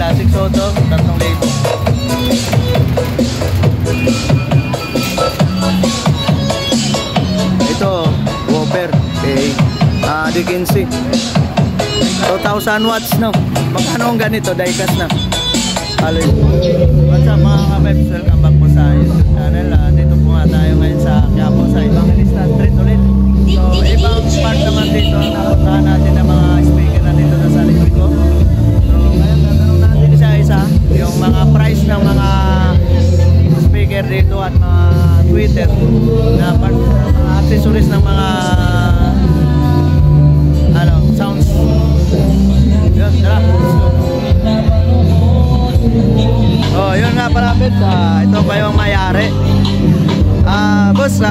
Classic Soto, 3,000. Ito, Whopper, okay. Dickinson. 2,000 watts, no? Magkano ang ganito? Diecast na. Hello. What's up mga kabebs? Welcome back po sa YouTube channel. Dito po nga tayo ngayon sa Quiapo sa Evangelista Street ulit. So, ibang part naman dito. Napuntahan natin ang mga speaker na dito sa likod ko. So, ngayon tatanong natin isa-isa yung mga price ng mga speaker dito at mga Twitter na part, mga accessories ng mga sounds. Yun, tara. Oh, yun nga pala, Pets. Ito pa yung may-ari. Boss,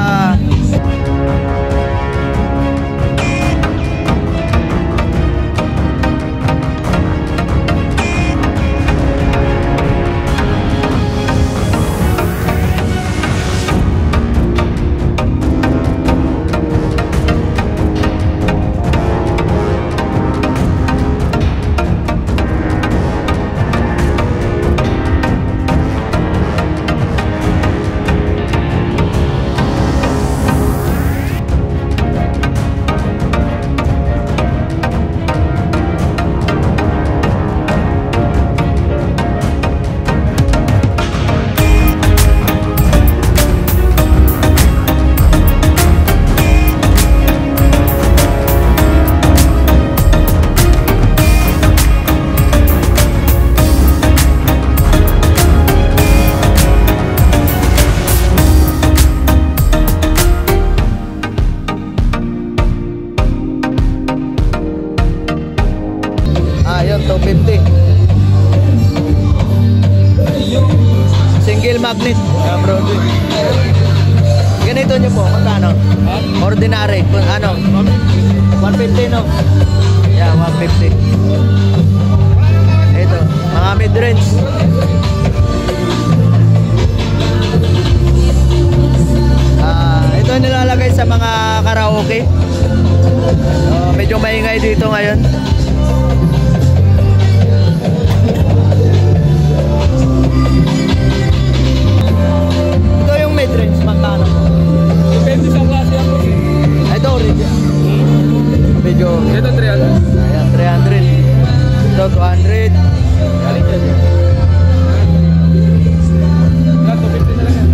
yun, 250. Single magnet, bro. Ganito nyo po, magkano? Ordinary, ano? 150, no? Yeah, 150. Ito, mga mid-range. Ito nilalagay sa mga karaoke. Medyo maingay dito ngayon. Ito yung mid-range, magkano? Depende sa klase ako. Ito, original. Medyo Ito 300. Ayan, 300. Ito, 200. Galing dyan. Ito, 250 na lang yan.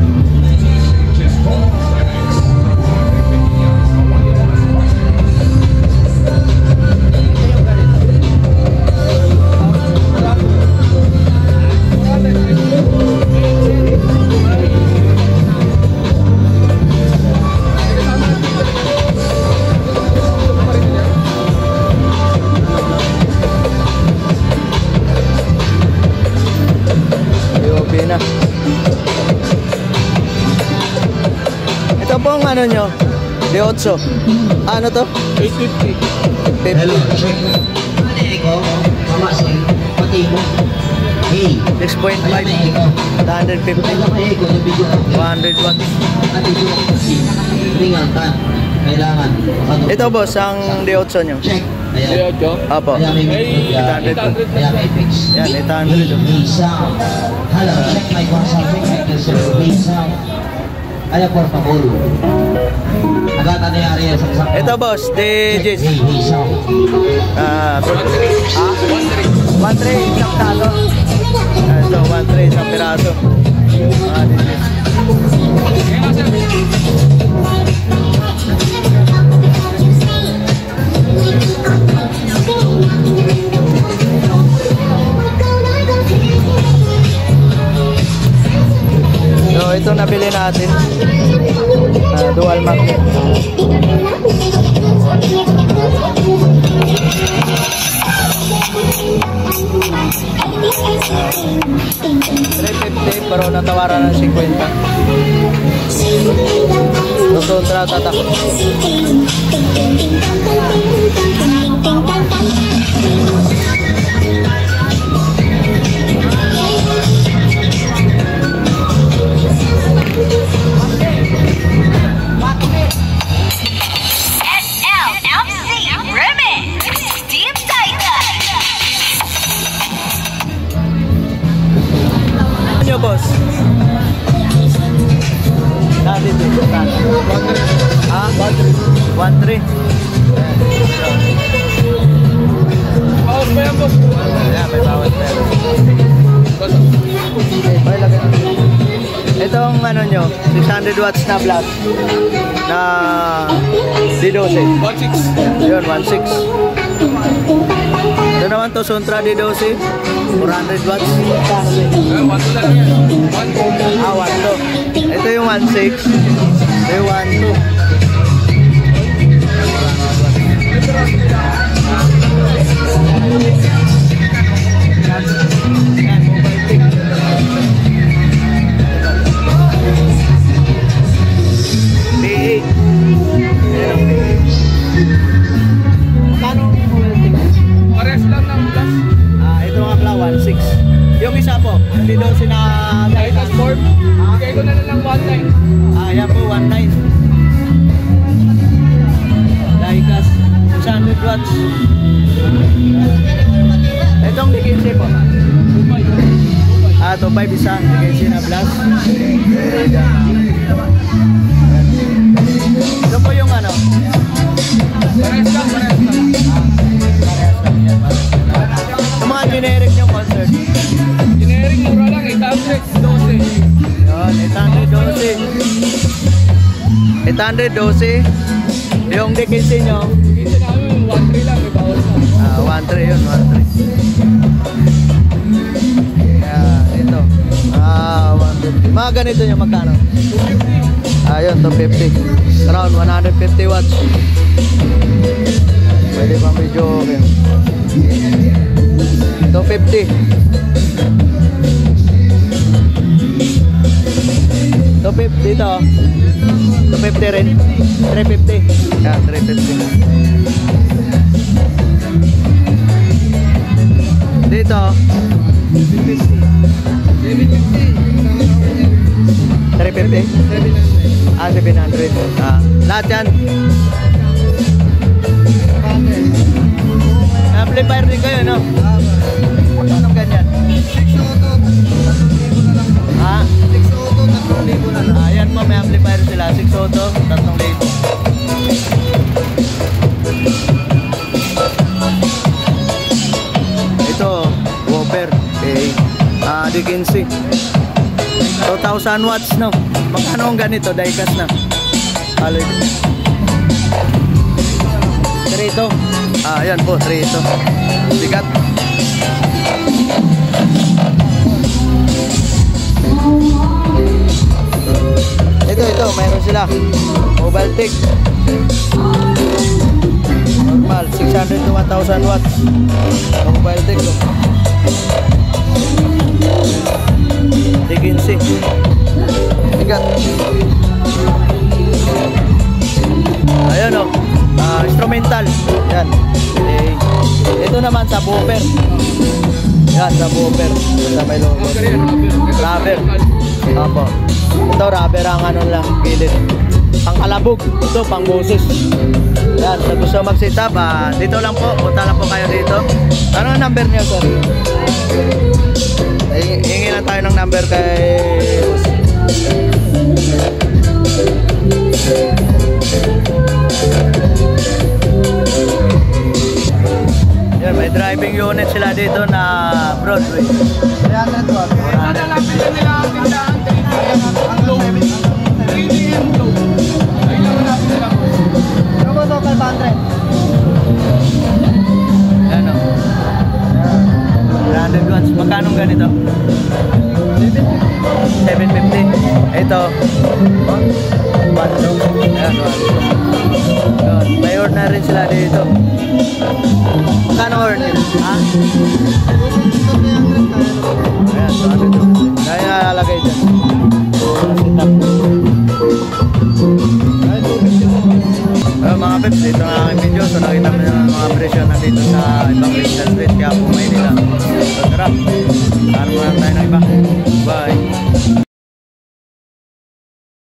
Na. Ito pong ano nyo? D8. Ano to? 850. Hello. Eko, mama si pati mo. Hey. 6.5. 150. 100 watts. Ringan. Kailangan. Ito boss, ang D8 nyo? Check. Ayan. Apo. Ayan, may 800. Ayan, may fix. Yan, 800. Hello, check my WhatsApp. Ayan, por favor. Agad na nangyari sa saksak. Ito boss, DJs. 1.3 isang talo. Ito, 1.3 isang piraso. DJs. So ito nabili natin, dual magnet. 350 pero natawaran ng 50. Nasutra tatak. nyo, boss? Dati dito. Ha? 1.3. Bawas pa yan, boss. Ayan, may bawas pa. Okay, lagyan natin. Itong ano nyo, 600 watts na plus na D12. 1.6. Yun, 1.6. Ito naman to, Suntra D12, 400 watts. 1.2 na lang yan. 1.2. Ah, 1.2. Ito yung 1.6. Ito yung 1.2. Yan, mobile pick. B8. Ayan ang B8. Magkano ang mobile pick? Pares lang ng plus. Ito nga pala, 1.6. Yung isa po, hindi daw sina... Kahit ang form, bigay ko na lang ng 1.9. Ayan po, 1.9. Daikas, 600 watts. Itong D15 po. 2.5 isa, D15 na plus. Ito po yung ano? Pares lang, pares lang. Yung mga generic yung concert. Generic, mura lang, 812. Yun, 812. 812. Yung D15 nyo. Kita namin, 1.3 lang, may bawas na. 1.3 yun, 1.3. Yan, ito. 150. Mga ganito nyo, magkano? 250. Ayun, 250. Around 150 watts. Pwede pang video okay. 250. 250 dito. 250 rin. 350. Yan, 350. Dito. 350. 700. Lahat yan. Amplifier din kayo, no? Anong ganyan? 6 auto, 3,000 na lang. Ha? 6 auto, 3,000 na lang. Ayan po, may amplifier sila. 6 auto, 3,000. Ito, Whopper. Okay. D15. 2,000 watts, no? Magkano ang ganito? Diecast na. Haloy. 3 ito. Ayan po, 3 ito. Bigat. Ito, mayroon sila. Mobile pick. Normal, 600 to 1,000 watts. Mobile pick. D15. Bigat. Ayan o. Instrumental. Yan. Ito naman sa subwoofer. Yan, subwoofer. Sa may logo. Rubber. Opo. Ito rubber ang ano lang, gilid. Pang kalabog. Ito pang boses. Yan, sa gusto mag-set up, dito lang po. Punta lang po kayo dito. Ano ang number niyo, sir? Hingi lang tayo ng number kay yan, may driving unit sila dito na Broadway. 300 watts. Sana lang nila ang tindahan, 3 low. 3 low. Ayun lang natin nila. Ano ba ito, 500? Yan o. 300 watts. Magkano ganito? 750. Ito. 1. Ayan, 1. May order na rin sila dito. Magkano order? Ha? Ayan, 200. Kaya lalagay dyan. Mga peps, dito ang aking video. So nakita mo yung mga presyo na dito sa ibang Crystal Street. Kaya pumain nila. So tara, ano mo lang tayo ng iba.